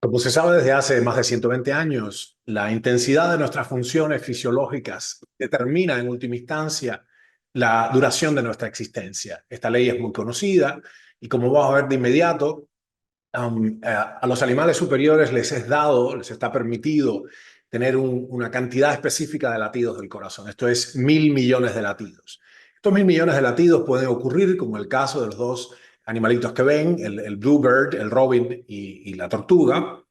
Como se sabe desde hace más de 120 años, la intensidad de nuestras funciones fisiológicas determina en última instancia la duración de nuestra existencia. Esta ley es muy conocida y como vamos a ver de inmediato, a los animales superiores les es dado, les está permitido tener una cantidad específica de latidos del corazón. Esto es 1.000 millones de latidos. Estos 1.000 millones de latidos pueden ocurrir, como el caso de los dos animalitos que ven, el bluebird, el robin y la tortuga,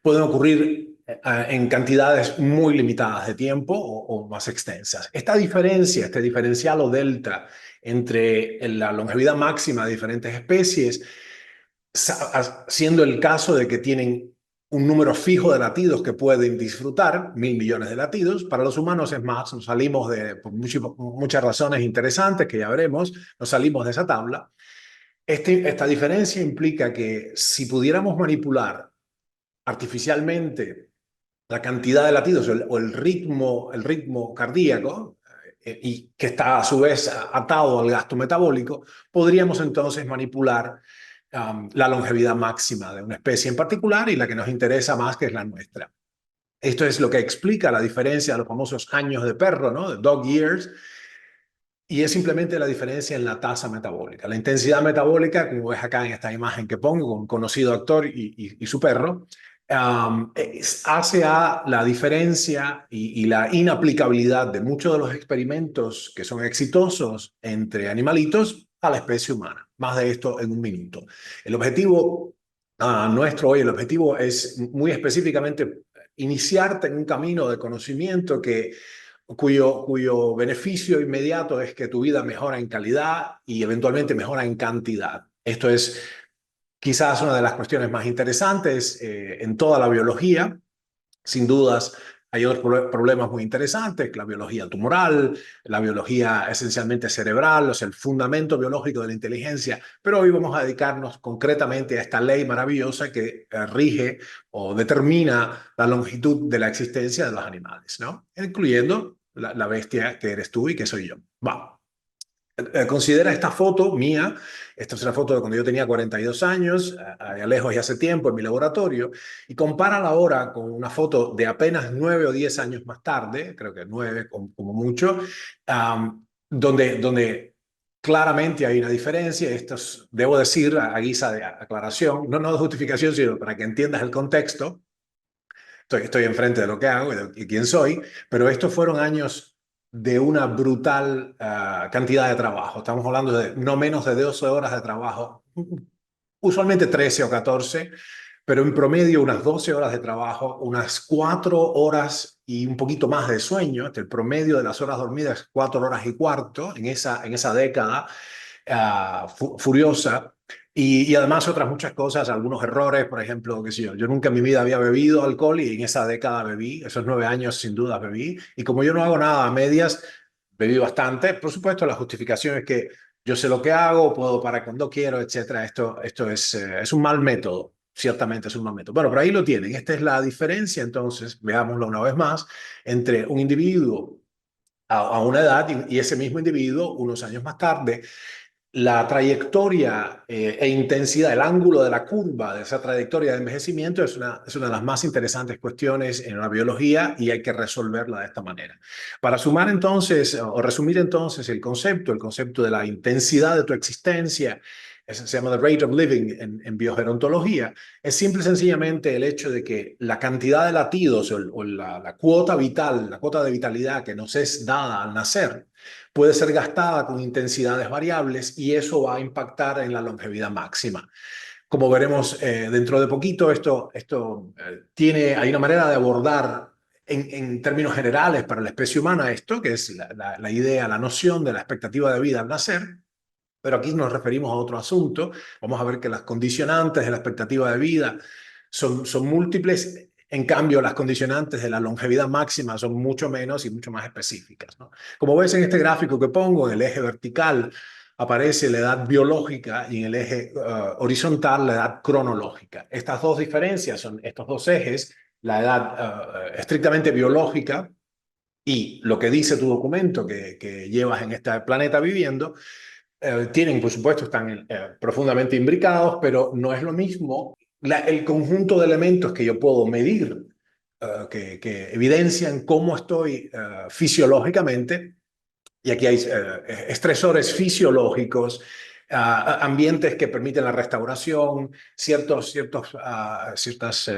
pueden ocurrir en cantidades muy limitadas de tiempo o más extensas. Esta diferencia, este diferencial o delta entre la longevidad máxima de diferentes especies, siendo el caso de que tienen un número fijo de latidos que pueden disfrutar, 1.000 millones de latidos. Para los humanos es más, nos salimos por muchas razones interesantes que ya veremos, nos salimos de esa tabla. Esta diferencia implica que si pudiéramos manipular artificialmente la cantidad de latidos o el ritmo cardíaco, y que está a su vez atado al gasto metabólico, podríamos entonces manipular la longevidad máxima de una especie en particular y la que nos interesa más, que es la nuestra. Esto es lo que explica la diferencia de los famosos años de perro, ¿no? De dog years, y es simplemente la diferencia en la tasa metabólica. La intensidad metabólica, como ves acá en esta imagen que pongo, con un conocido actor y su perro, hace a la diferencia y la inaplicabilidad de muchos de los experimentos que son exitosos entre animalitos a la especie humana. Más de esto en un minuto. El objetivo nuestro hoy, el objetivo es muy específicamente iniciarte en un camino de conocimiento cuyo beneficio inmediato es que tu vida mejora en calidad y eventualmente mejora en cantidad. Esto es quizás una de las cuestiones más interesantes en toda la biología. Sin dudas, hay otros problemas muy interesantes, la biología tumoral, la biología esencialmente cerebral, o sea, el fundamento biológico de la inteligencia, pero hoy vamos a dedicarnos concretamente a esta ley maravillosa que rige o determina la longitud de la existencia de los animales, ¿no? Incluyendo la bestia que eres tú y que soy yo. Va. Considera esta foto mía, esta es una foto de cuando yo tenía 42 años, allá lejos y hace tiempo en mi laboratorio, y compárala ahora con una foto de apenas 9 o 10 años más tarde, creo que 9 como mucho, donde claramente hay una diferencia. Esto es, debo decir, a guisa de aclaración, no de justificación, sino para que entiendas el contexto. Estoy enfrente de lo que hago y quién soy, pero estos fueron años de una brutal cantidad de trabajo. Estamos hablando de no menos de 12 horas de trabajo, usualmente 13 o 14, pero en promedio unas 12 horas de trabajo, unas 4 horas y un poquito más de sueño. El promedio de las horas dormidas, 4 horas y cuarto en esa década furiosa. Y además otras muchas cosas, algunos errores, por ejemplo, qué sé yo nunca en mi vida había bebido alcohol y en esa década bebí, esos 9 años sin duda bebí, y como yo no hago nada a medias, bebí bastante. Por supuesto, la justificación es que yo sé lo que hago, puedo parar cuando quiero, etcétera. Esto es un mal método, ciertamente es un mal método. Bueno, pero ahí lo tienen. Esta es la diferencia, entonces, veámoslo una vez más, entre un individuo a una edad y ese mismo individuo unos años más tarde. La trayectoria e intensidad, el ángulo de la curva de esa trayectoria de envejecimiento es una de las más interesantes cuestiones en la biología y hay que resolverla de esta manera. Para sumar entonces, o resumir entonces el concepto de la intensidad de tu existencia, eso se llama the rate of living en biogerontología, es simple y sencillamente el hecho de que la cantidad de latidos o la cuota vital, la cuota de vitalidad que nos es dada al nacer, puede ser gastada con intensidades variables y eso va a impactar en la longevidad máxima. Como veremos dentro de poquito, hay una manera de abordar en términos generales para la especie humana esto, que es la idea, la noción de la expectativa de vida al nacer. Pero aquí nos referimos a otro asunto. Vamos a ver que las condicionantes de la expectativa de vida son múltiples. En cambio, las condicionantes de la longevidad máxima son mucho menos y mucho más específicas, ¿no? Como ves en este gráfico que pongo, en el eje vertical aparece la edad biológica y en el eje horizontal la edad cronológica. Estas dos diferencias son estos dos ejes, la edad estrictamente biológica y lo que dice tu documento que llevas en este planeta viviendo. Tienen, por supuesto, están profundamente imbricados, pero no es lo mismo el conjunto de elementos que yo puedo medir, que evidencian cómo estoy fisiológicamente. Y aquí hay estresores fisiológicos, ambientes que permiten la restauración, ciertas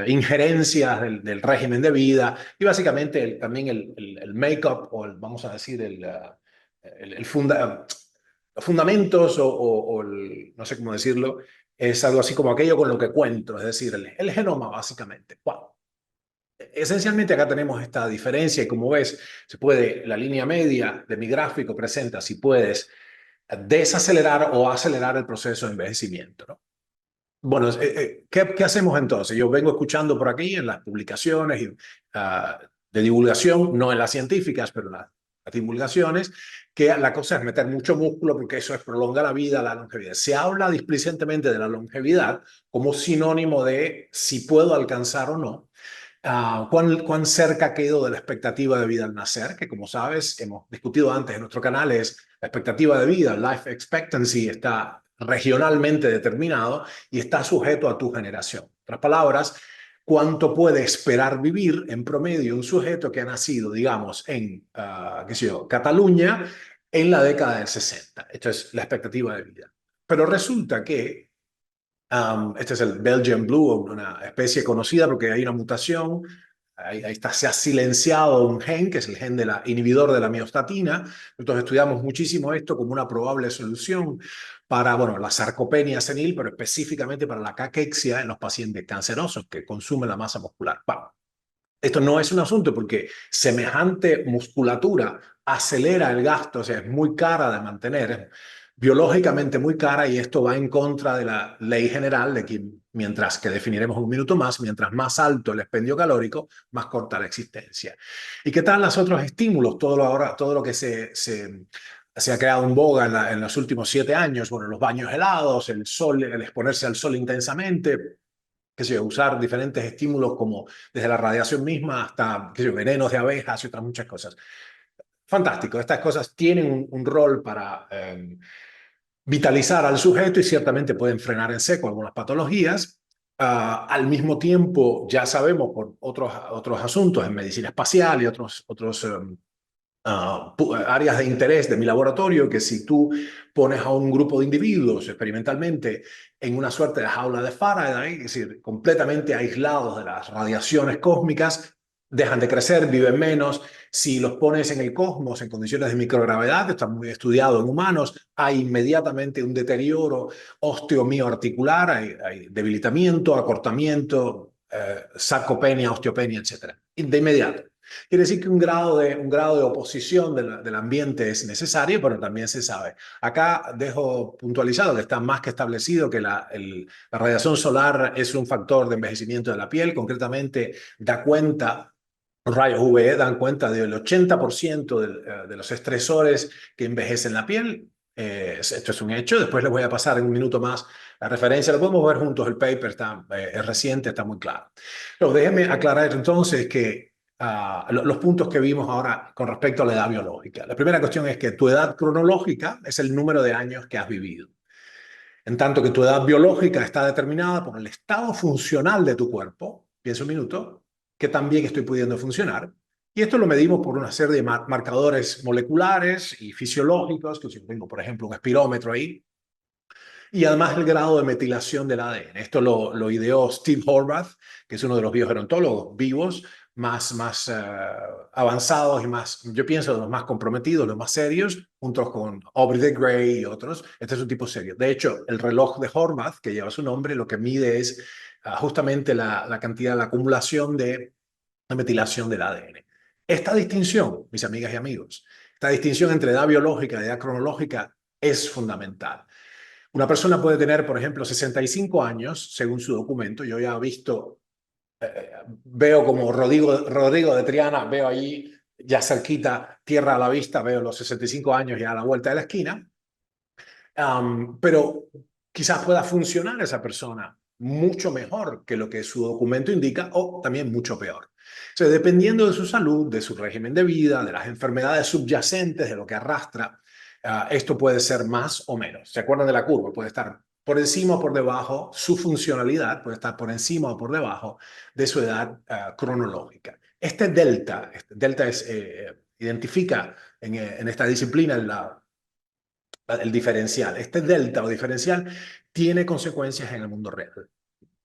injerencias del régimen de vida y básicamente también el make-up o vamos a decir el los fundamentos no sé cómo decirlo, es algo así como aquello con lo que cuento, es decir, el genoma básicamente. Wow. Esencialmente acá tenemos esta diferencia y como ves, la línea media de mi gráfico presenta si puedes desacelerar o acelerar el proceso de envejecimiento, ¿no? Bueno, ¿qué hacemos entonces? Yo vengo escuchando por aquí en las publicaciones de divulgación, no en las científicas, pero en las divulgaciones, que la cosa es meter mucho músculo porque eso es prolonga la vida, la longevidad. Se habla displicentemente de la longevidad como sinónimo de si puedo alcanzar o no. ¿Cuán cerca quedo de la expectativa de vida al nacer? Que como sabes, hemos discutido antes en nuestro canal, es la expectativa de vida, life expectancy, está regionalmente determinado y está sujeto a tu generación. En otras palabras, ¿cuánto puede esperar vivir en promedio un sujeto que ha nacido, digamos, en, qué sé yo, Cataluña en la década del 60? Esto es la expectativa de vida. Pero resulta que este es el Belgian Blue, una especie conocida porque hay una mutación. Ahí está, se ha silenciado un gen, que es el gen de inhibidor de la miostatina. Nosotros estudiamos muchísimo esto como una probable solución para, bueno, la sarcopenia senil, pero específicamente para la caquexia en los pacientes cancerosos que consumen la masa muscular. Bueno, esto no es un asunto porque semejante musculatura acelera el gasto, o sea, es muy cara de mantener, es biológicamente muy cara y esto va en contra de la ley general de que mientras que definiremos un minuto más, mientras más alto el expendio calórico, más corta la existencia. ¿Y qué tal los otros estímulos? Todo lo que se ha creado en boga en los últimos 7 años, bueno, los baños helados, el sol, el exponerse al sol intensamente, qué sé yo, usar diferentes estímulos como desde la radiación misma hasta, qué sé yo, venenos de abejas y otras muchas cosas. Fantástico, estas cosas tienen un rol para vitalizar al sujeto y ciertamente pueden frenar en seco algunas patologías. Al mismo tiempo, ya sabemos por otros asuntos en medicina espacial y otros áreas de interés de mi laboratorio, que si tú pones a un grupo de individuos experimentalmente en una suerte de jaula de Faraday, es decir, completamente aislados de las radiaciones cósmicas, dejan de crecer, viven menos. Si los pones en el cosmos en condiciones de microgravedad, que está muy estudiado en humanos, hay inmediatamente un deterioro osteomioarticular, hay debilitamiento, acortamiento, sarcopenia, osteopenia, etcétera, de inmediato. Quiere decir que un grado de oposición del ambiente es necesario, pero también se sabe. Acá dejo puntualizado que está más que establecido que la radiación solar es un factor de envejecimiento de la piel. Concretamente, los rayos UV dan cuenta del 80% de los estresores que envejecen la piel. Esto es un hecho. Después les voy a pasar en un minuto más la referencia. Lo podemos ver juntos. El paper es reciente, está muy claro. Pero déjenme aclarar entonces que los puntos que vimos ahora con respecto a la edad biológica. La primera cuestión es que tu edad cronológica es el número de años que has vivido, en tanto que tu edad biológica está determinada por el estado funcional de tu cuerpo. Piensa un minuto, que también estoy pudiendo funcionar. Y esto lo medimos por una serie de marcadores moleculares y fisiológicos, que si tengo, por ejemplo, un espirómetro ahí, y además el grado de metilación del ADN. Esto lo ideó Steve Horvath, que es uno de los biogerontólogos vivos más avanzados y más, yo pienso, de los más comprometidos, los más serios, juntos con Aubrey de Grey y otros. Este es un tipo serio. De hecho, el reloj de Horvath, que lleva su nombre, lo que mide es justamente la cantidad, la acumulación de metilación del ADN. Esta distinción, mis amigas y amigos, esta distinción entre edad biológica y edad cronológica es fundamental. Una persona puede tener, por ejemplo, 65 años, según su documento. Yo ya he visto, veo como Rodrigo de Triana, veo ahí ya cerquita, tierra a la vista, veo los 65 años ya a la vuelta de la esquina. Pero quizás pueda funcionar esa persona mucho mejor que lo que su documento indica o también mucho peor. O sea, dependiendo de su salud, de su régimen de vida, de las enfermedades subyacentes, de lo que arrastra, esto puede ser más o menos. ¿Se acuerdan de la curva? Puede estar por encima o por debajo, su funcionalidad puede estar por encima o por debajo de su edad cronológica. Este delta identifica en esta disciplina el diferencial. Este delta o diferencial tiene consecuencias en el mundo real.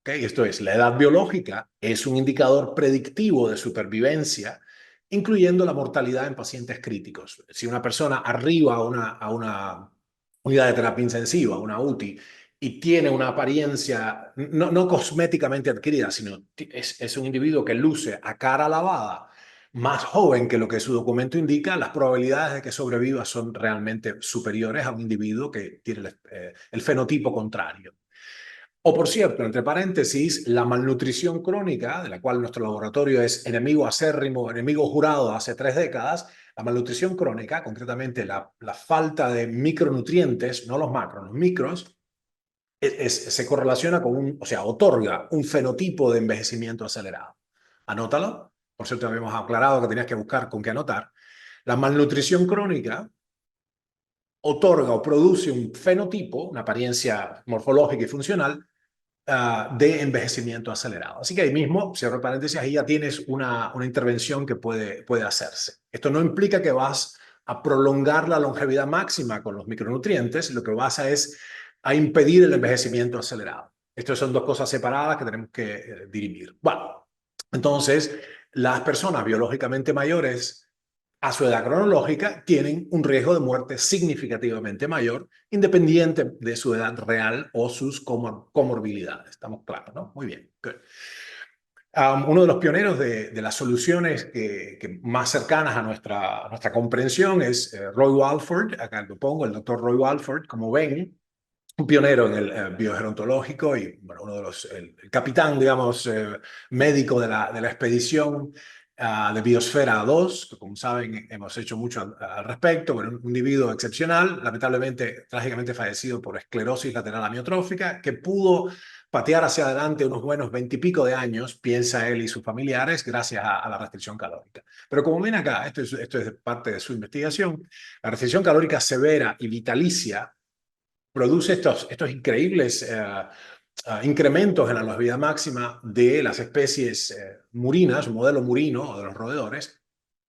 ¿Okay? Esto es, la edad biológica es un indicador predictivo de supervivencia, incluyendo la mortalidad en pacientes críticos. Si una persona arriba a una unidad de terapia intensiva, una UTI, y tiene una apariencia no cosméticamente adquirida, sino es un individuo que luce a cara lavada, más joven que lo que su documento indica, las probabilidades de que sobreviva son realmente superiores a un individuo que tiene el fenotipo contrario. O por cierto, entre paréntesis, la malnutrición crónica, de la cual nuestro laboratorio es enemigo acérrimo, enemigo jurado hace 3 décadas, la malnutrición crónica, concretamente la falta de micronutrientes, no los macros, los micros, se correlaciona con o sea, otorga un fenotipo de envejecimiento acelerado. Anótalo. Por cierto, habíamos aclarado que tenías que buscar con qué anotar. La malnutrición crónica otorga o produce un fenotipo, una apariencia morfológica y funcional, de envejecimiento acelerado. Así que ahí mismo, cierro paréntesis, ahí ya tienes una intervención que puede hacerse. Esto no implica que vas a prolongar la longevidad máxima con los micronutrientes, lo que vas a impedir el envejecimiento acelerado. Estas son dos cosas separadas que tenemos que dirimir. Bueno, entonces, las personas biológicamente mayores a su edad cronológica tienen un riesgo de muerte significativamente mayor, independiente de su edad real o sus comorbilidades. ¿Estamos claros, no? Muy bien. Good. Uno de los pioneros de las soluciones que más cercanas a nuestra comprensión es Roy Walford. Acá lo pongo, el doctor Roy Walford. Como ven, un pionero en el biogerontológico y bueno, uno de el capitán, digamos, médico de la expedición de Biosfera 2, que como saben hemos hecho mucho al respecto. Bueno, un individuo excepcional, lamentablemente, trágicamente fallecido por esclerosis lateral amiotrófica, que pudo patear hacia adelante unos buenos 20 y pico de años, piensa él y sus familiares, gracias a la restricción calórica. Pero como ven acá, esto es parte de su investigación, la restricción calórica severa y vitalicia produce estos increíbles incrementos en la longevidad máxima de las especies murinas, un modelo murino o de los roedores.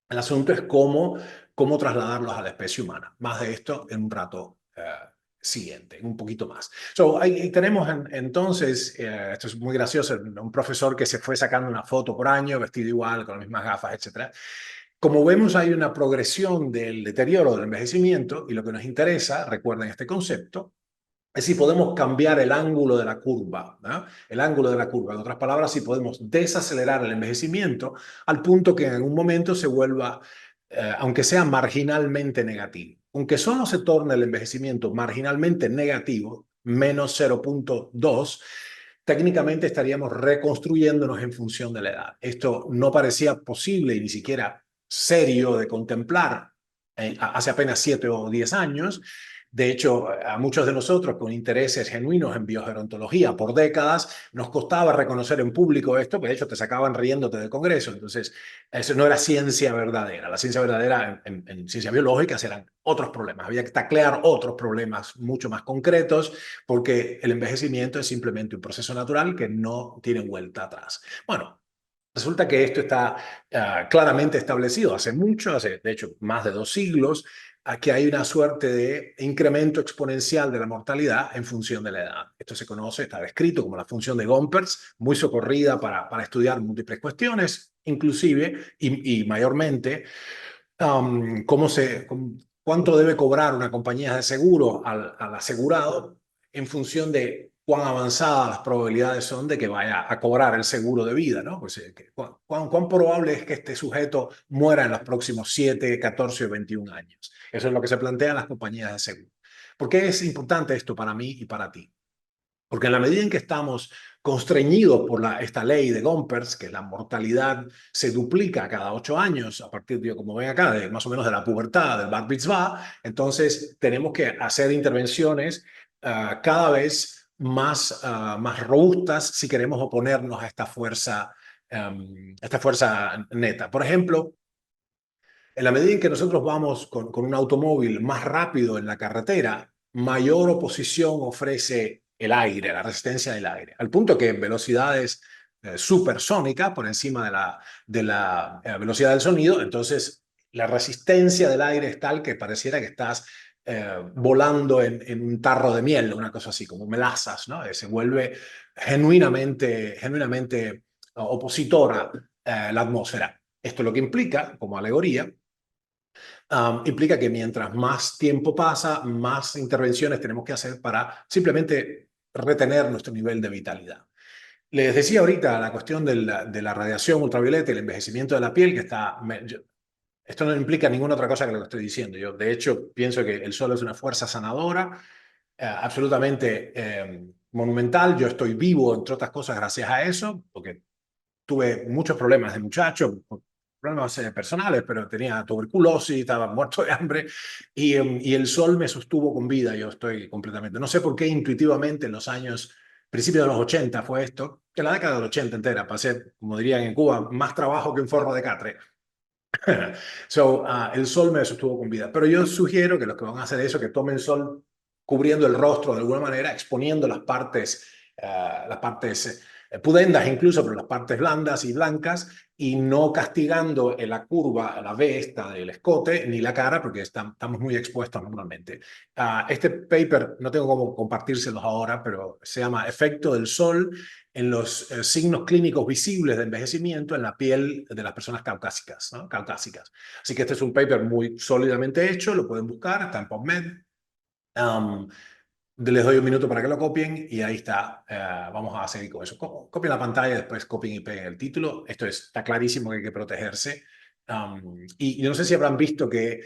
El asunto es cómo trasladarlos a la especie humana. Más de esto en un rato siguiente, un poquito más. Ahí tenemos entonces, esto es muy gracioso, un profesor que se fue sacando una foto por año, vestido igual, con las mismas gafas, etc. Como vemos, hay una progresión del deterioro del envejecimiento y lo que nos interesa, recuerden este concepto, es si podemos cambiar el ángulo de la curva, ¿no? El ángulo de la curva. En otras palabras, si podemos desacelerar el envejecimiento al punto que en algún momento se vuelva, aunque sea marginalmente negativo. Aunque solo se torne el envejecimiento marginalmente negativo, menos 0,2, técnicamente estaríamos reconstruyéndonos en función de la edad. Esto no parecía posible y ni siquiera serio de contemplar hace apenas 7 o 10 años. De hecho, a muchos de nosotros con intereses genuinos en biogerontología por décadas, nos costaba reconocer en público esto, porque de hecho te sacaban riéndote del Congreso. Entonces, eso no era ciencia verdadera. La ciencia verdadera en ciencias biológicas eran otros problemas. Había que taclear otros problemas mucho más concretos, porque el envejecimiento es simplemente un proceso natural que no tiene vuelta atrás. Bueno, resulta que esto está claramente establecido hace mucho, de hecho más de 2 siglos, que hay una suerte de incremento exponencial de la mortalidad en función de la edad. Esto se conoce, está descrito como la función de Gompers, muy socorrida para estudiar múltiples cuestiones, inclusive y mayormente, cuánto debe cobrar una compañía de seguro al asegurado en función de cuán avanzadas las probabilidades son de que vaya a cobrar el seguro de vida, ¿no? Pues, cuán probable es que este sujeto muera en los próximos 7, 14 o 21 años. Eso es lo que se plantean las compañías de seguro. ¿Por qué es importante esto para mí y para ti? Porque en la medida en que estamos constreñidos por esta ley de Gompers, que la mortalidad se duplica cada 8 años, a partir de, como ven acá, de más o menos de la pubertad, del Bar Mitzvah, entonces tenemos que hacer intervenciones cada vez más robustas si queremos oponernos a esta fuerza neta. Por ejemplo, en la medida en que nosotros vamos con un automóvil más rápido en la carretera, mayor oposición ofrece el aire, la resistencia del aire, al punto que en velocidades supersónicas, por encima de la velocidad del sonido, entonces la resistencia del aire es tal que pareciera que estás volando en un tarro de miel, una cosa así, como melazas, ¿no? Se vuelve genuinamente opositora la atmósfera. Esto lo que implica, como alegoría, implica que mientras más tiempo pasa, más intervenciones tenemos que hacer para simplemente retener nuestro nivel de vitalidad. Les decía ahorita la cuestión de la radiación ultravioleta y el envejecimiento de la piel, que esto no implica ninguna otra cosa que lo que estoy diciendo. Yo, de hecho, pienso que el sol es una fuerza sanadora, absolutamente monumental. Yo estoy vivo, entre otras cosas, gracias a eso, porque tuve muchos problemas de muchacho, problemas personales, pero tenía tuberculosis, estaba muerto de hambre y el sol me sostuvo con vida. Yo estoy completamente, no sé por qué intuitivamente en los años, principios de los 80 fue esto, que la década del 80 entera pasé, como dirían en Cuba, más trabajo que un forro de catre. El sol me sostuvo con vida. Pero yo sugiero que los que van a hacer eso, que tomen sol cubriendo el rostro de alguna manera, exponiendo las partes pudendas incluso, pero las partes blandas y blancas, y no castigando en la curva, la V esta del escote, ni la cara, porque estamos muy expuestos normalmente. Este paper, no tengo cómo compartírselos ahora, pero se llama Efecto del Sol en los signos clínicos visibles de envejecimiento en la piel de las personas caucásicas, ¿no? Caucásicas. Así que este es un paper muy sólidamente hecho, lo pueden buscar, está en PubMed. Um, Les doy un minuto para que lo copien y ahí está. Vamos a seguir con eso. Copien la pantalla, después copien y peguen el título. Esto está clarísimo que hay que protegerse. Y yo no sé si habrán visto que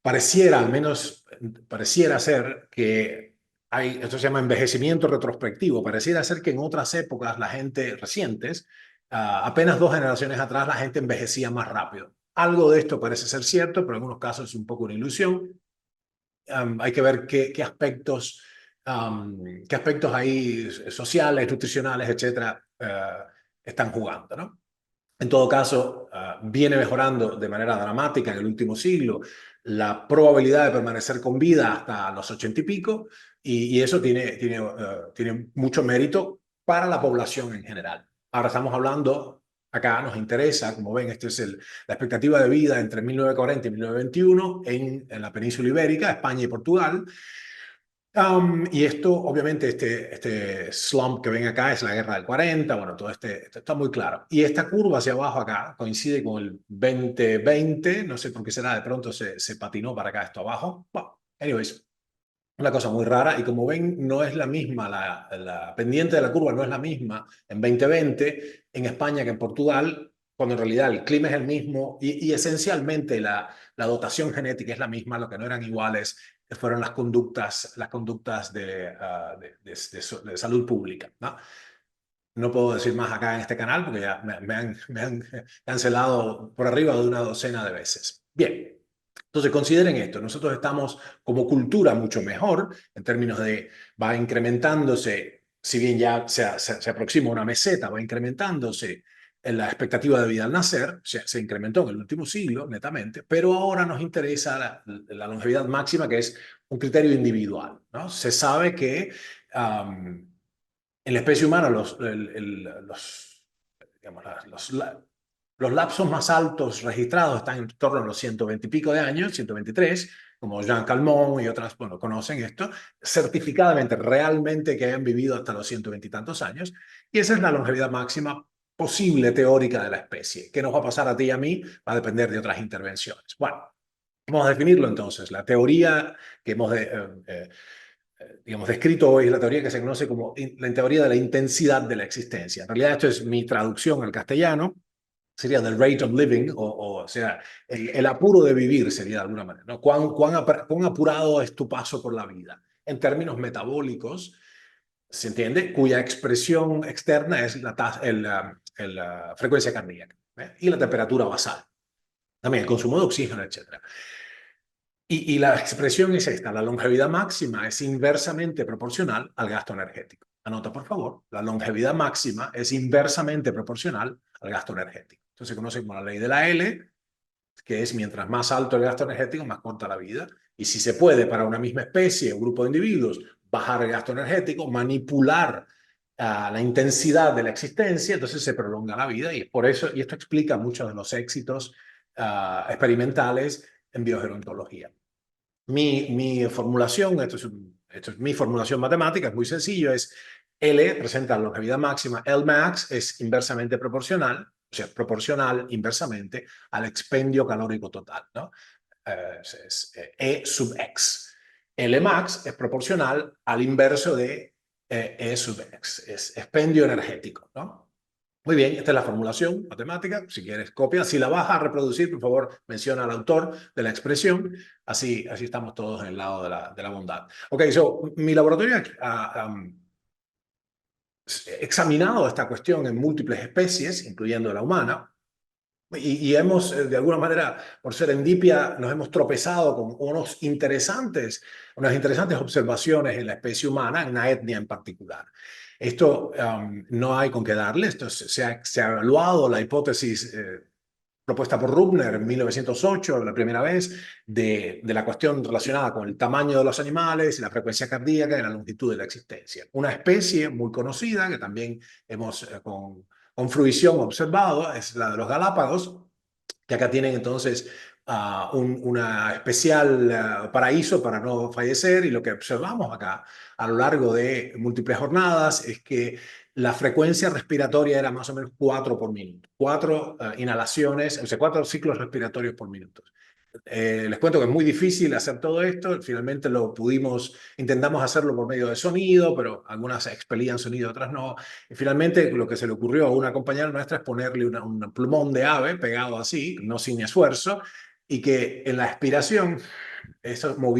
pareciera, al menos pareciera ser que esto se llama envejecimiento retrospectivo, pareciera ser que en otras épocas la gente recientes, apenas 2 generaciones atrás, la gente envejecía más rápido. Algo de esto parece ser cierto, pero en algunos casos es un poco una ilusión. Hay que ver qué aspectos ahí sociales, nutricionales, etcétera, están jugando, ¿no? En todo caso, viene mejorando de manera dramática en el último siglo la probabilidad de permanecer con vida hasta los 80 y pico, y eso tiene mucho mérito para la población en general. Ahora estamos hablando, acá nos interesa, como ven, esta es la expectativa de vida entre 1940 y 1921 en la península ibérica, España y Portugal. Y esto, obviamente, este slump que ven acá es la guerra del 40, bueno, todo esto está muy claro. Y esta curva hacia abajo acá coincide con el 2020, no sé por qué será, de pronto se patinó para acá esto abajo. Bueno, anyways, una cosa muy rara y como ven, no es la misma, la pendiente de la curva no es la misma en 2020 en España que en Portugal, cuando en realidad el clima es el mismo y esencialmente la dotación genética es la misma, lo que no eran iguales fueron las conductas de salud pública, ¿no? No puedo decir más acá en este canal porque ya me han cancelado por arriba de una docena de veces. Bien, entonces consideren esto, nosotros estamos como cultura mucho mejor en términos de va incrementándose, si bien ya se aproxima una meseta, va incrementándose en la expectativa de vida al nacer, se incrementó en el último siglo netamente, pero ahora nos interesa la longevidad máxima, que es un criterio individual, ¿no? Se sabe que en la especie humana digamos, los lapsos más altos registrados están en torno a los 120 y pico de años, 123, como Jean Calment y otras, bueno, conocen esto, certificadamente, realmente que hayan vivido hasta los 120 y tantos años, y esa es la longevidad máxima posible teórica de la especie. ¿Qué nos va a pasar a ti y a mí? Va a depender de otras intervenciones. Bueno, vamos a definirlo entonces. La teoría que digamos, descrito hoy es la teoría que se conoce como la teoría de la intensidad de la existencia. En realidad esto es mi traducción al castellano, sería del rate of living, o sea, el apuro de vivir sería de alguna manera, ¿no? ¿Cuán apurado es tu paso por la vida? En términos metabólicos, ¿se entiende? Cuya expresión externa es la frecuencia cardíaca, ¿eh? Y la temperatura basal, también el consumo de oxígeno, etcétera. Y la expresión es esta, la longevidad máxima es inversamente proporcional al gasto energético. Anota, por favor, la longevidad máxima es inversamente proporcional al gasto energético. Entonces se conoce como la ley de la L, que es mientras más alto el gasto energético, más corta la vida. Y si se puede para una misma especie, un grupo de individuos, bajar el gasto energético, manipular la intensidad de la existencia, entonces se prolonga la vida y es por eso, y esto explica muchos de los éxitos experimentales en biogerontología. Mi formulación, esto es mi formulación matemática, es muy sencillo, es L presenta la longevidad máxima, L max es inversamente proporcional, o sea, proporcional inversamente al expendio calórico total, ¿no? E sub X. L max es proporcional al inverso de E sub X, es expendio energético, ¿no? Muy bien, esta es la formulación matemática. Si quieres copia, si la vas a reproducir, por favor, menciona al autor de la expresión. Así estamos todos en el lado de la bondad. Ok, mi laboratorio ha examinado esta cuestión en múltiples especies, incluyendo la humana, y hemos, de alguna manera, por serendipia, nos hemos tropezado con unas interesantes observaciones en la especie humana, en una etnia en particular. Esto no hay con qué darle, se ha evaluado la hipótesis propuesta por Rubner en 1908, la primera vez, de la cuestión relacionada con el tamaño de los animales, la frecuencia cardíaca y la longitud de la existencia. Una especie muy conocida que también hemos con fruición observado es la de los Galápagos, que acá tienen entonces una especial paraíso para no fallecer y lo que observamos acá a lo largo de múltiples jornadas es que la frecuencia respiratoria era más o menos 4 por minuto, 4 inhalaciones, o sea, 4 ciclos respiratorios por minuto. Les cuento que es muy difícil hacer todo esto, finalmente intentamos hacerlo por medio de sonido, pero algunas expelían sonido, otras no. Y finalmente lo que se le ocurrió a una compañera nuestra es ponerle un plumón de ave pegado así, no sin esfuerzo, y que en la expiración eso o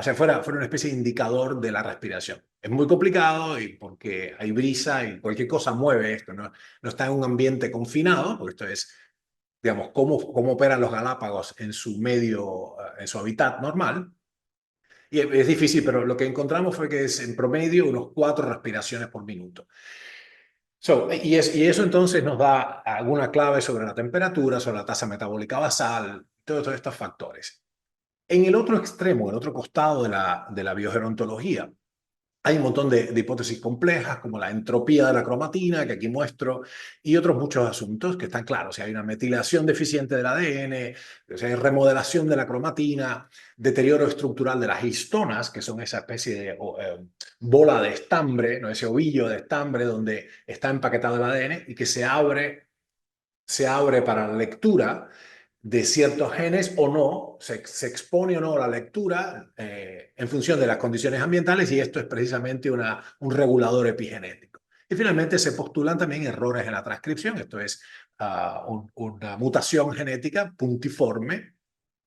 sea, fuera una especie de indicador de la respiración. Es muy complicado y porque hay brisa y cualquier cosa mueve esto, no está en un ambiente confinado, porque esto es digamos, cómo operan los Galápagos en su medio, en su hábitat normal. Y es difícil, pero lo que encontramos fue que es en promedio unos 4 respiraciones por minuto. Y eso entonces nos da alguna clave sobre la temperatura, sobre la tasa metabólica basal, todos estos factores. En el otro extremo, el otro costado de la biogerontología, hay un montón de hipótesis complejas, como la entropía de la cromatina, que aquí muestro, y otros muchos asuntos que están claros. Si hay una metilación deficiente del ADN, si hay remodelación de la cromatina, deterioro estructural de las histonas, que son esa especie de bola de estambre, ¿no? Ese ovillo de estambre donde está empaquetado el ADN y que se abre para la lectura de ciertos genes o no, se expone o no a la lectura en función de las condiciones ambientales y esto es precisamente un regulador epigenético. Y finalmente se postulan también errores en la transcripción, esto es una mutación genética puntiforme,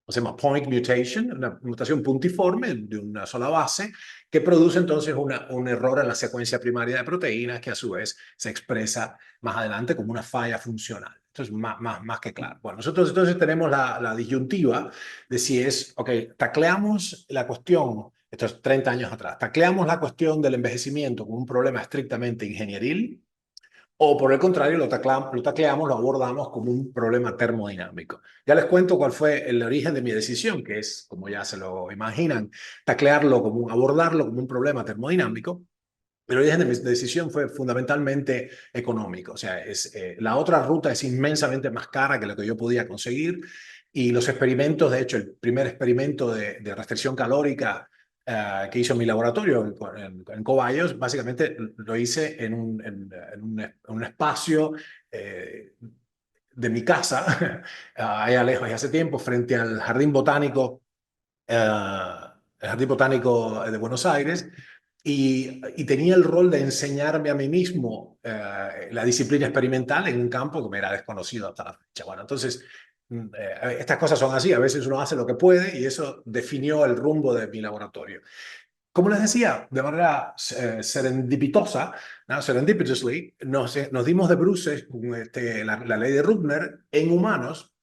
se llama point mutation, una mutación puntiforme de una sola base que produce entonces un error en la secuencia primaria de proteínas que a su vez se expresa más adelante como una falla funcional. Esto es más que claro. Bueno, nosotros entonces tenemos la disyuntiva de si ok, tacleamos la cuestión, esto es 30 años atrás, tacleamos la cuestión del envejecimiento como un problema estrictamente ingenieril, o por el contrario, lo tacleamos, lo abordamos como un problema termodinámico. Ya les cuento cuál fue el origen de mi decisión, que es, como ya se lo imaginan, abordarlo como un problema termodinámico. El origen de mi decisión fue fundamentalmente económico. O sea, la otra ruta es inmensamente más cara que lo que yo podía conseguir. Y los experimentos, de hecho, el primer experimento de restricción calórica que hizo mi laboratorio en cobayos, básicamente lo hice en un espacio de mi casa, allá lejos, y hace tiempo, frente al Jardín Botánico de Buenos Aires, y tenía el rol de enseñarme a mí mismo la disciplina experimental en un campo que me era desconocido hasta la fecha. Bueno, entonces, estas cosas son así, a veces uno hace lo que puede y eso definió el rumbo de mi laboratorio. Como les decía, de manera serendipitosa, ¿no? Serendipitously, nos dimos de bruces con la ley de Rubner en humanos,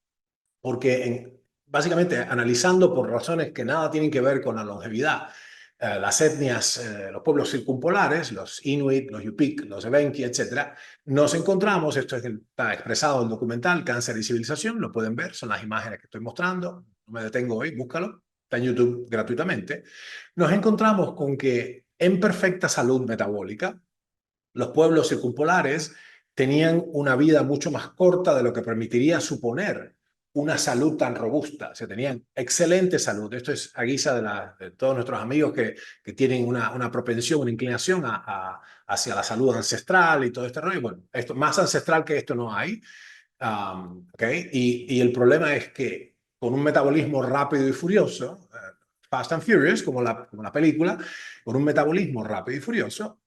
porque básicamente analizando por razones que nada tienen que ver con la longevidad, las etnias, los pueblos circumpolares, los Inuit, los Yupik, los Evenki, etcétera, nos encontramos, esto está expresado en el documental Cáncer y Civilización, lo pueden ver, son las imágenes que estoy mostrando, no me detengo hoy, búscalo. está en YouTube gratuitamente, nos encontramos con que en perfecta salud metabólica, los pueblos circumpolares tenían una vida mucho más corta de lo que permitiría suponer una salud tan robusta. O sea, tenían excelente salud. Esto es a guisa de todos nuestros amigos que tienen una propensión, una inclinación hacia la salud ancestral y todo este rollo. Bueno, esto, más ancestral que esto no hay. Okay. Y el problema es que con un metabolismo rápido y furioso, Fast and Furious, como la película, con un metabolismo rápido y furioso,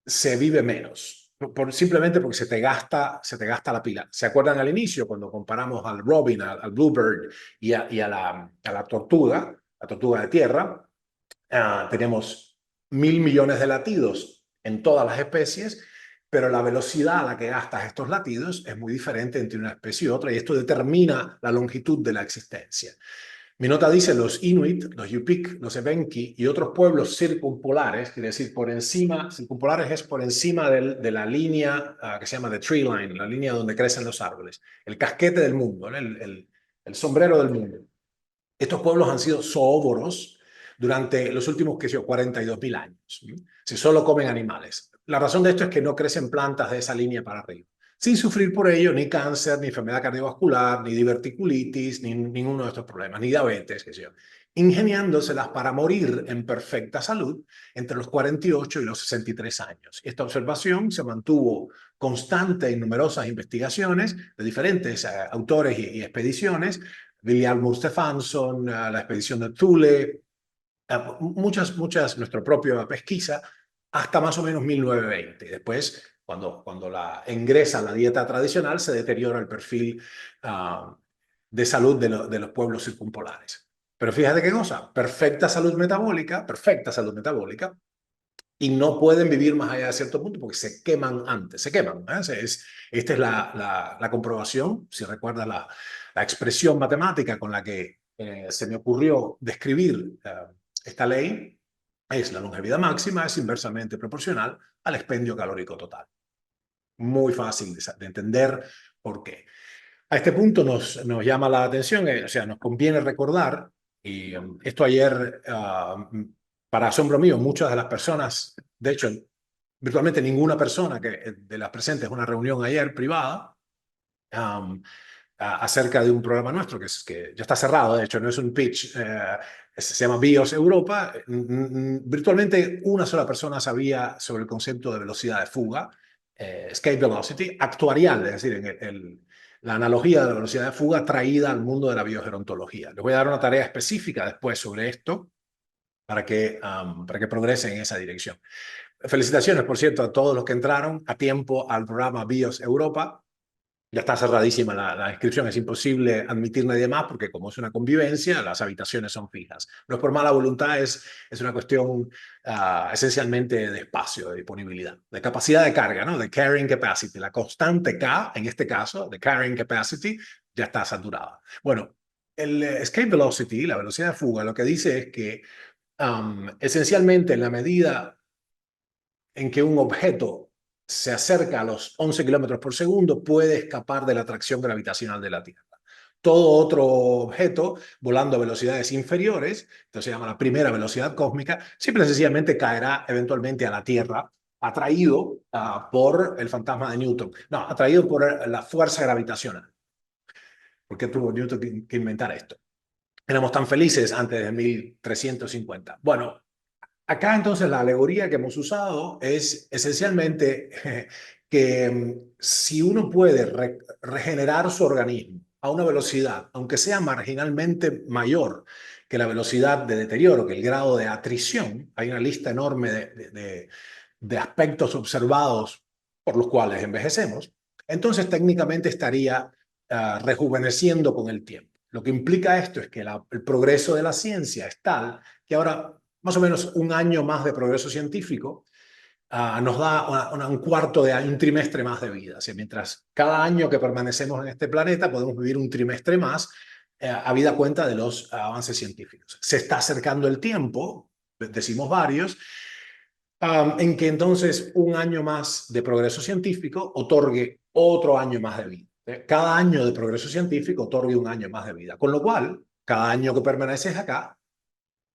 se vive menos, simplemente porque se te gasta la pila. ¿Se acuerdan al inicio cuando comparamos al Robin, al Bluebird y a la tortuga de tierra? Tenemos 1.000 millones de latidos en todas las especies, pero la velocidad a la que gastas estos latidos es muy diferente entre una especie y otra, y esto determina la longitud de la existencia. Mi nota dice los Inuit, los Yupik, los Evenki y otros pueblos circumpolares, quiere decir por encima, circumpolares es por encima de la línea que se llama the tree line, la línea donde crecen los árboles, el casquete del mundo, ¿no? El sombrero del mundo. Estos pueblos han sido zoóvoros durante los últimos, 42.000 años. Si solo comen animales. La razón de esto es que no crecen plantas de esa línea para arriba, sin sufrir por ello ni cáncer, ni enfermedad cardiovascular, ni diverticulitis, ni ninguno de estos problemas, ni diabetes, qué sé yo, ingeniándoselas para morir en perfecta salud entre los 48 y los 63 años. Esta observación se mantuvo constante en numerosas investigaciones de diferentes autores y expediciones. William Stefansson, la expedición de Thule, muchas, nuestra propia pesquisa, hasta más o menos 1920. Después, cuando la ingresa la dieta tradicional, se deteriora el perfil de salud de los pueblos circumpolares. Pero fíjate qué cosa, perfecta salud metabólica, y no pueden vivir más allá de cierto punto porque se queman antes, se queman. Esta es la comprobación, si recuerdas la expresión matemática con la que se me ocurrió describir esta ley, es la longevidad máxima es inversamente proporcional al expendio calórico total. Muy fácil de entender por qué. A este punto nos llama la atención, o sea, nos conviene recordar, y esto ayer, para asombro mío, muchas de las personas, de hecho, virtualmente ninguna persona de las presentes en una reunión ayer privada, acerca de un programa nuestro que ya está cerrado, de hecho, no es un pitch, se llama BIOS Europa. Virtualmente una sola persona sabía sobre el concepto de velocidad de fuga, escape velocity, actuarial, es decir, la analogía de la velocidad de fuga traída al mundo de la biogerontología. Les voy a dar una tarea específica después sobre esto para que progresen en esa dirección. Felicitaciones, por cierto, a todos los que entraron a tiempo al programa BIOS Europa. Ya está cerradísima la inscripción, es imposible admitir nadie más porque como es una convivencia, las habitaciones son fijas. No es por mala voluntad, es una cuestión esencialmente de espacio, de disponibilidad, de capacidad de carga, ¿no? De carrying capacity. La constante K, en este caso, de carrying capacity, ya está saturada. Bueno, el escape velocity, la velocidad de fuga, lo que dice es que esencialmente en la medida en que un objeto se acerca a los 11 kilómetros por segundo, puede escapar de la atracción gravitacional de la Tierra. Todo otro objeto volando a velocidades inferiores, entonces se llama la primera velocidad cósmica, simple y sencillamente caerá eventualmente a la Tierra, atraído por el fantasma de Newton. No, atraído por la fuerza gravitacional. ¿Por qué tuvo Newton que inventar esto? Éramos tan felices antes de 1350. Bueno, acá entonces la alegoría que hemos usado es esencialmente que si uno puede regenerar su organismo a una velocidad, aunque sea marginalmente mayor que la velocidad de deterioro, que el grado de atrición, hay una lista enorme de aspectos observados por los cuales envejecemos, entonces técnicamente estaría rejuveneciendo con el tiempo. Lo que implica esto es que el progreso de la ciencia es tal que ahora más o menos un año más de progreso científico nos da un cuarto de año, un trimestre más de vida. O sea, mientras cada año que permanecemos en este planeta podemos vivir un trimestre más, habida cuenta de los avances científicos. Se está acercando el tiempo, decimos varios, en que entonces un año más de progreso científico otorgue otro año más de vida. Cada año de progreso científico otorgue un año más de vida. Con lo cual, cada año que permaneces acá,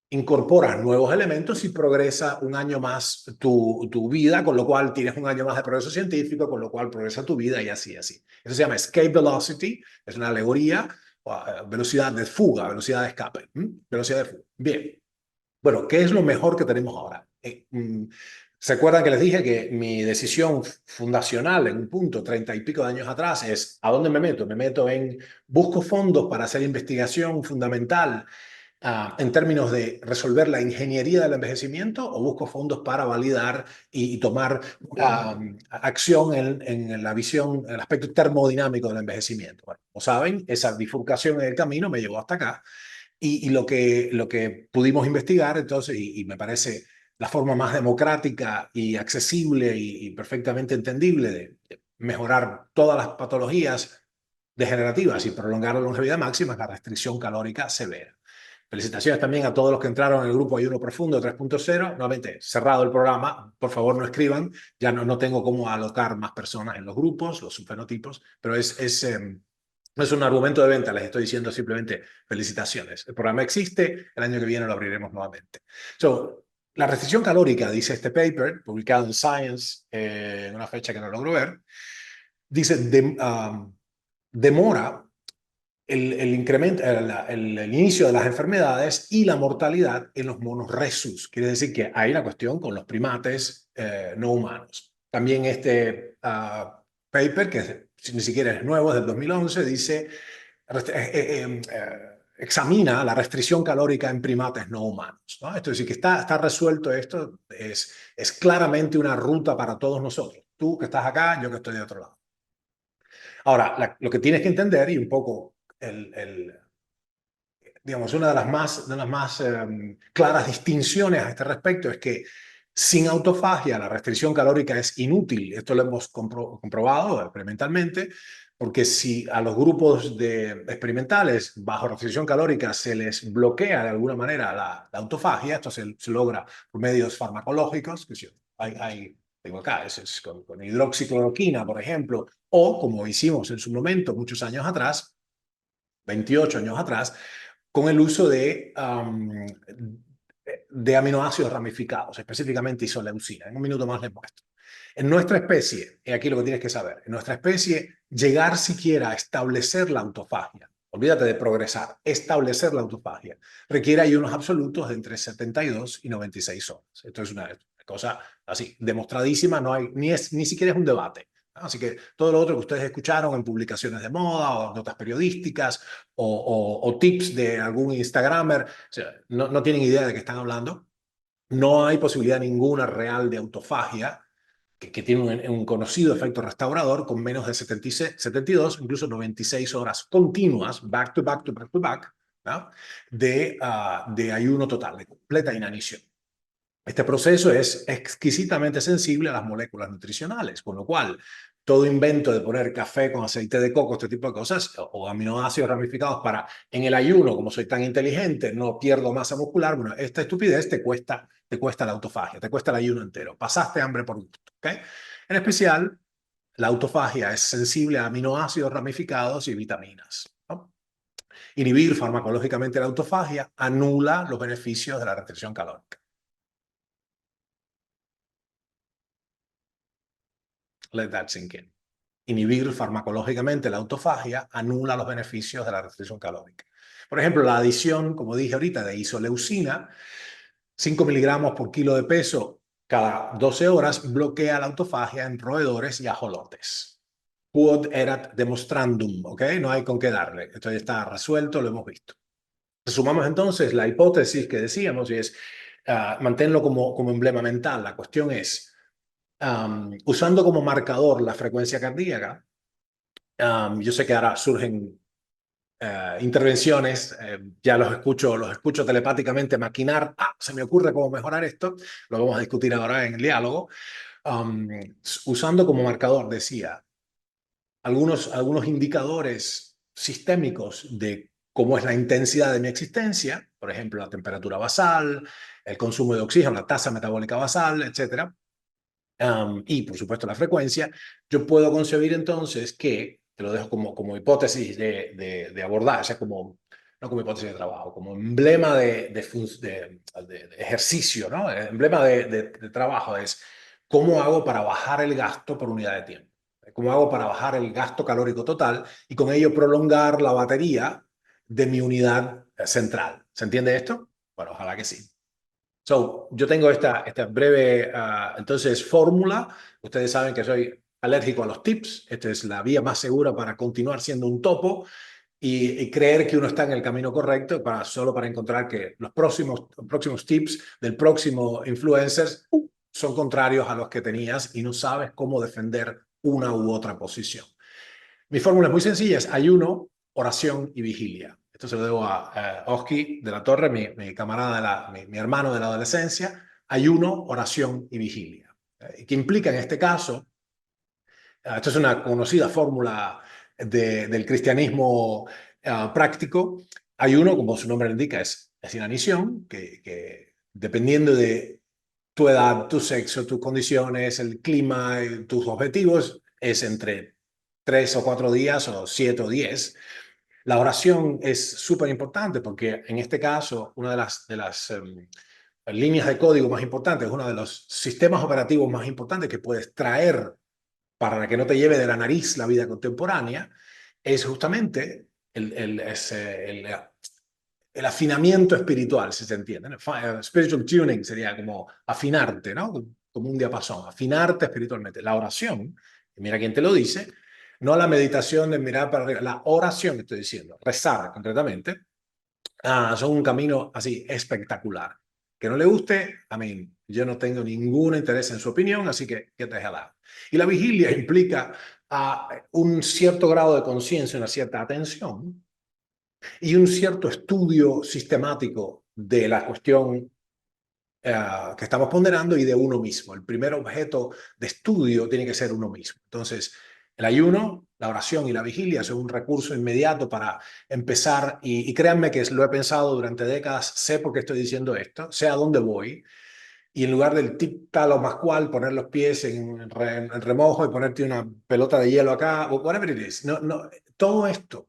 incorporas nuevos elementos y progresa un año más tu vida, con lo cual tienes un año más de progreso científico, con lo cual progresa tu vida y así, así. Eso se llama escape velocity, es una alegoría, velocidad de fuga, velocidad de escape, velocidad de fuga. Bien, bueno, ¿qué es lo mejor que tenemos ahora? ¿Se acuerdan que les dije que mi decisión fundacional en un punto, 30 y pico de años atrás, es ¿a dónde me meto? Me meto en, busco fondos para hacer investigación fundamental en términos de resolver la ingeniería del envejecimiento o busco fondos para validar y tomar acción en la visión, en el aspecto termodinámico del envejecimiento? Bueno, como saben, esa bifurcación en el camino me llevó hasta acá y lo que pudimos investigar entonces, y me parece la forma más democrática y accesible y perfectamente entendible de mejorar todas las patologías degenerativas y prolongar la longevidad máxima es la restricción calórica severa. Felicitaciones también a todos los que entraron en el grupo Ayuno Profundo 3.0. Nuevamente, cerrado el programa, por favor no escriban, ya no tengo cómo alocar más personas en los grupos, los subfenotipos, pero no es un argumento de venta, les estoy diciendo simplemente felicitaciones. El programa existe, el año que viene lo abriremos nuevamente. La restricción calórica, dice este paper, publicado en Science, en una fecha que no logro ver, dice, demora el incremento, el inicio de las enfermedades y la mortalidad en los monos rhesus. Quiere decir que hay una cuestión con los primates no humanos. También este paper, que ni siquiera es nuevo, es del 2011, dice, examina la restricción calórica en primates no humanos, ¿no? Esto es decir, que está resuelto esto, es claramente una ruta para todos nosotros. Tú que estás acá, yo que estoy de otro lado. Ahora, lo que tienes que entender y un poco digamos, una de las más claras distinciones a este respecto es que sin autofagia la restricción calórica es inútil. Esto lo hemos comprobado experimentalmente, porque si a los grupos experimentales bajo restricción calórica se les bloquea de alguna manera la autofagia, esto se logra por medios farmacológicos, que tengo acá, con hidroxicloroquina, por ejemplo, o como hicimos en su momento, muchos años atrás, 28 años atrás, con el uso de aminoácidos ramificados, específicamente isoleucina. En un minuto más les muestro. En nuestra especie, y aquí lo que tienes que saber, en nuestra especie, llegar siquiera a establecer la autofagia, olvídate de progresar, establecer la autofagia, requiere ayunos absolutos de entre 72 y 96 horas. Esto es una cosa así, demostradísima, no hay, ni siquiera es un debate. Así que todo lo otro que ustedes escucharon en publicaciones de moda o notas periodísticas o tips de algún Instagramer, o sea, no tienen idea de qué están hablando. No hay posibilidad ninguna real de autofagia que tiene un conocido efecto restaurador con menos de 76, 72, incluso 96 horas continuas, back to back to back to back, ¿no? de ayuno total, de completa inanición. Este proceso es exquisitamente sensible a las moléculas nutricionales, con lo cual todo invento de poner café con aceite de coco, este tipo de cosas, o aminoácidos ramificados para en el ayuno, como soy tan inteligente, no pierdo masa muscular, bueno, esta estupidez te cuesta la autofagia, te cuesta el ayuno entero. Pasaste hambre por gusto, ¿ok? En especial, la autofagia es sensible a aminoácidos ramificados y vitaminas, ¿no? Inhibir farmacológicamente la autofagia anula los beneficios de la restricción calórica. Let that sink in. Inhibir farmacológicamente la autofagia anula los beneficios de la restricción calórica. Por ejemplo, la adición, como dije ahorita, de isoleucina, 5 miligramos por kilo de peso cada 12 horas, bloquea la autofagia en roedores y ajolotes. Quod erat demonstrandum, ¿ok? No hay con qué darle. Esto ya está resuelto, lo hemos visto. Resumamos entonces la hipótesis que decíamos y es manténlo como emblema mental. La cuestión es, usando como marcador la frecuencia cardíaca, yo sé que ahora surgen intervenciones, ya los escucho telepáticamente maquinar, se me ocurre cómo mejorar esto, lo vamos a discutir ahora en el diálogo. Um, Usando como marcador, decía, algunos indicadores sistémicos de cómo es la intensidad de mi existencia, por ejemplo, la temperatura basal, el consumo de oxígeno, la tasa metabólica basal, etcétera, y por supuesto la frecuencia, yo puedo concebir entonces que, te lo dejo como hipótesis de abordaje, o sea, como no como hipótesis de trabajo, como emblema de ejercicio, ¿no? El emblema de trabajo es cómo hago para bajar el gasto por unidad de tiempo. ¿Cómo hago para bajar el gasto calórico total y con ello prolongar la batería de mi unidad central? ¿Se entiende esto? Bueno, ojalá que sí. Yo tengo esta breve, entonces, fórmula. Ustedes saben que soy alérgico a los tips. Esta es la vía más segura para continuar siendo un topo y creer que uno está en el camino correcto solo para encontrar que los próximos tips del próximo influencers son contrarios a los que tenías y no sabes cómo defender una u otra posición. Mi fórmula es muy sencilla, es ayuno, oración y vigilia. Esto se lo debo a Oski de la Torre, mi camarada, mi hermano de la adolescencia. Ayuno, oración y vigilia. Que implica en este caso, esto es una conocida fórmula del cristianismo práctico. Ayuno, como su nombre lo indica, es inanición, que dependiendo de tu edad, tu sexo, tus condiciones, el clima, tus objetivos, es entre 3 o 4 días o 7 o 10. La oración es súper importante porque en este caso una de las líneas de código más importantes, uno de los sistemas operativos más importantes que puedes traer para que no te lleve de la nariz la vida contemporánea, es justamente el afinamiento espiritual, si se entiende, ¿no? Spiritual tuning sería como afinarte, ¿no? Como un diapasón, afinarte espiritualmente. La oración, y mira quién te lo dice, no la meditación de mirar para arriba, la oración estoy diciendo, rezar concretamente, son un camino así espectacular. Que no le guste, a mí, yo no tengo ningún interés en su opinión, así que te deja dar. Y la vigilia implica un cierto grado de conciencia, una cierta atención, y un cierto estudio sistemático de la cuestión que estamos ponderando y de uno mismo. El primer objeto de estudio tiene que ser uno mismo. Entonces, el ayuno, la oración y la vigilia son un recurso inmediato para empezar y créanme que lo he pensado durante décadas, sé por qué estoy diciendo esto, sé a dónde voy y en lugar del tip tal o más cual, poner los pies en remojo y ponerte una pelota de hielo acá, o whatever it is. No, no, todo esto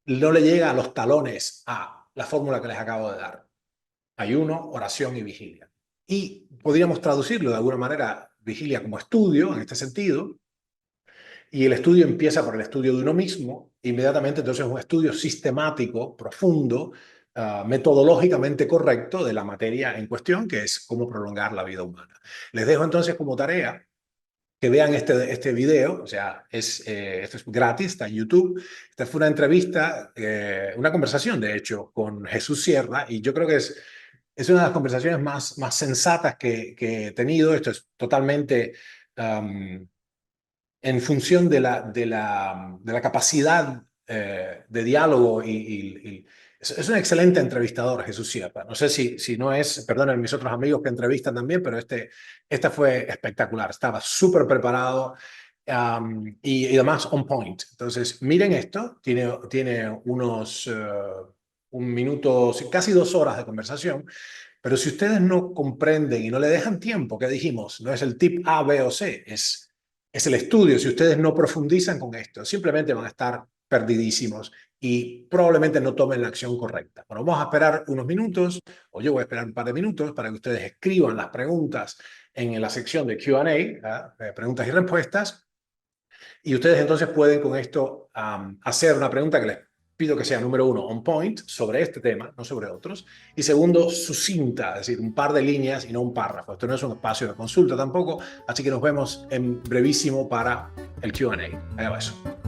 no le llega a los talones a la fórmula que les acabo de dar. Ayuno, oración y vigilia. Y podríamos traducirlo de alguna manera, vigilia como estudio, en este sentido, y el estudio empieza por el estudio de uno mismo, inmediatamente entonces es un estudio sistemático, profundo, metodológicamente correcto de la materia en cuestión, que es cómo prolongar la vida humana. Les dejo entonces como tarea que vean este video, o sea, esto es gratis, está en YouTube. Esta fue una entrevista, una conversación, de hecho, con Jesús Sierra, y yo creo que es una de las conversaciones más sensatas que he tenido. Esto es totalmente en función de la capacidad de diálogo y es un excelente entrevistador, Jesús Sierra. No sé si no es, perdonen mis otros amigos que entrevistan también, pero esta fue espectacular. Estaba súper preparado y además on point. Entonces, miren esto. Tiene un minuto, casi 2 horas de conversación. Pero si ustedes no comprenden y no le dejan tiempo, ¿qué dijimos? No es el tip A, B o C, es el estudio. Si ustedes no profundizan con esto, simplemente van a estar perdidísimos y probablemente no tomen la acción correcta. Bueno, vamos a esperar unos minutos, o yo voy a esperar un par de minutos para que ustedes escriban las preguntas en la sección de Q&A, preguntas y respuestas, y ustedes entonces pueden con esto hacer una pregunta que les pido que sea, número 1, on point, sobre este tema, no sobre otros, y segundo, sucinta, es decir, un par de líneas y no un párrafo. Esto no es un espacio de consulta tampoco, así que nos vemos en brevísimo para el Q&A. Allá va eso.